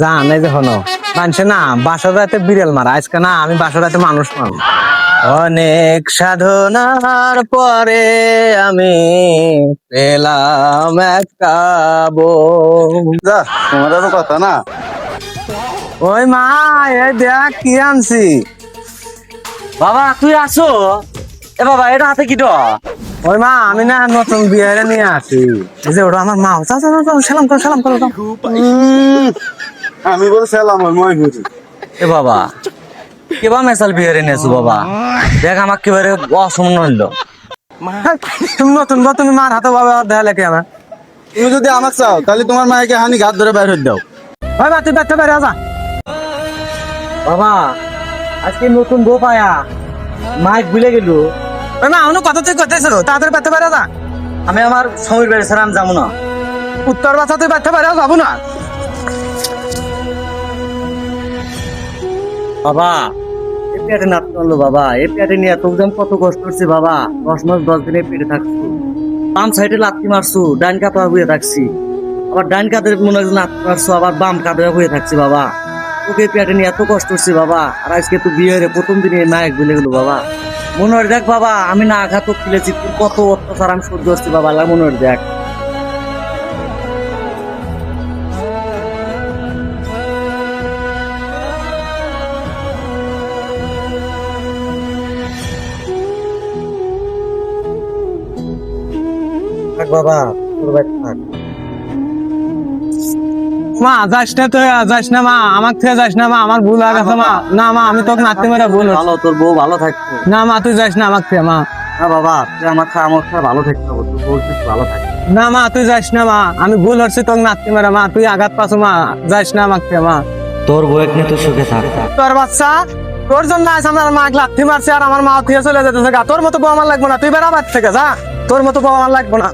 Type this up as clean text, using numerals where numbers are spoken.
জান এই যে হলো মানছে না বাসর রাতে বিড়াল মারা আজকে না আমি বাসর রাতে মানুষ মারব। অনেক সাধনার পরে আমি পেলাম একটা বউ। যা তোমার তো কথা না। ওই মা এই দেখ কি আনছি। বাবা তুই আসো। এ বাবা এটা হাতে কি তো? ওই মা আমি না নতুন বিয়ে নিয়ে আসি। এই যে ওটা আমার মা সালাম করো সালাম করো। আমি বলছিলাম মই বুঝি। এ বাবা কেবা মেসাল বিয়ারে নেছো বাবা, দেখ আমাকে কেবারে অসম্মান হইলো। তুমি নতুন বউ, তুমি মার হাতে বাবা দেখা লাগে আমার। তুমি যদি আমাকে চাও তাহলে তোমার মায়েকে হানি ঘাত ধরে বাইর হয়ে দাও। ওই মা তুই দেখতে পারে যা। বাবা আজকে নতুন বউ পায়া মাইক ভুলে গেল। ওই মা অন্য কথা তুই করতেছিল তাড়াতাড়ি দেখতে পারে যা। আমি আমার স্বামীর বাড়ি ছাড়া আমি যাবো না। উত্তর বাচ্চা তুই দেখতে পারে যাবো না। বাবা এই পেটে নাচ করলো বাবা, এই পেটে নিয়ে তোকে আমি কত কষ্ট করছি বাবা। 10 মাস 10 দিন এই পেটে থাকছি, বাম সাইডে লাথি মারছু, ডান কাপড় হয়ে থাকছি, আবার ডান কাদের মনে হয় লাথি মারছু, আবার বাম কাঁধে হয়ে থাকছি বাবা। তোকে এই পেটে নিয়ে এত কষ্ট করছি বাবা, আর আজকে তুই বিয়ের প্রথম দিনে নায়ক ভুলে গেল বাবা। মনে হয় দেখ বাবা আমি না আঘাত খেলেছি, তুই কত অত্যাচার আমি সহ্য করছি বাবা, মনে হয় দেখ। থাক বাবা তোর বাড়ি থাক। মা যাস না তুই, যাস না মা, আমার থেকে যাস না মা, আমার ভুল হয়ে গেছে মা। না মা আমি তোকে নাচতে মেরে ভুল হচ্ছে। ভালো তোর বউ ভালো থাকতো না মা তুই যাস না আমার থেকে মা। না বাবা, তুই আমার সাথে ভালো থাকতে হবে, তুই বলছিস ভালো থাকতে। না মা তুই যাস না মা, আমি ভুল হচ্ছে তোকে নাচতে মেরে মা, তুই আঘাত পাচ্ছ মা, যাস না আমার থেকে মা। তোর বউ নিয়ে তুই সুখে থাক। তোর বাচ্চা তোর জন্য আজ আমার মা লাথি মারছে আর আমার মা থেকে চলে যেতেছে গা। তোর মতো বউ আমার লাগবে না, তুই বেড়া বাদ থেকে যা, তোর মতো বউ আমার লাগবে না।